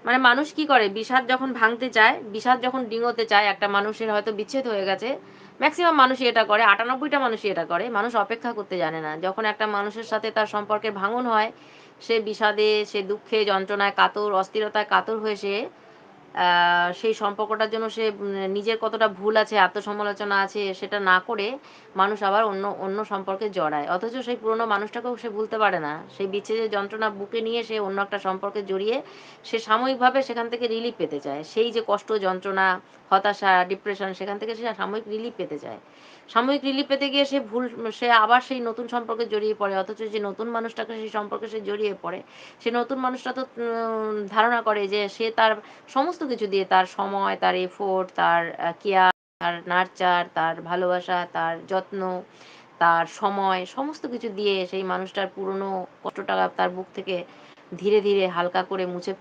মানে মানুষ কি করে? বিষাদ যখন ভাঙতে চায়, বিষাদ যখন ডিঙোতে চায়, একটা মানুষের হয়তো বিচ্ছেদ হয়ে গেছে। মেক্সিমাম মানুষই এটা করে। ৯৮ টা মানুষই এটা করে। মানুষ অপেক্ষা করতে জানে না। যখন একটা মানুষের সাথে তার সম্পর্কের ভাঙন হয়, সে বিষাদে, সে দুঃখে, যন্ত্রণায় কাতর, অস্থিরতায় কাতর হয়ে সে আ সেই সম্পর্কটার জন্য সে নিজের কতটা ভুল আছে, আত্মসমালোচনা আছে সেটা না করে মানুষ আবার অন্য অন্য সম্পর্কে জড়ায়। অথচ সেই পুরনো মানুষটাকেও সে ভুলতে পারে না। সেই বিচ্ছেদের যন্ত্রণা বুকে নিয়ে সে অন্য একটা সম্পর্কে জড়িয়ে সে সাময়িকভাবে সেখান থেকে রিলিফ পেতে চায়। সেই যে কষ্ট, যন্ত্রণা, হতাশা, ডিপ্রেশন সেখান থেকে সে সাময়িক রিলিফ পেতে চায়। সাময়িক রিলিফ পেতে গিয়ে সে আবার সেই নতুন সম্পর্কে জড়িয়ে পড়ে। অথচ যে নতুন মানুষটাকে সেই সম্পর্কে সে জড়িয়ে পড়ে, সে নতুন মানুষটা তো ধারণা করে যে সে তার সমস্ত কিছু দিয়ে তার সময়, তার এফোর্ট, তার কেয়ার, তার নার্চার, তার ভালোবাসা, তার যত্ন, তার সময় সমস্ত কিছু দিয়ে সেই মানুষটার পুরনো কষ্টটা তার বুক থেকে ধীরে, ধীরে হালকা করে মুছে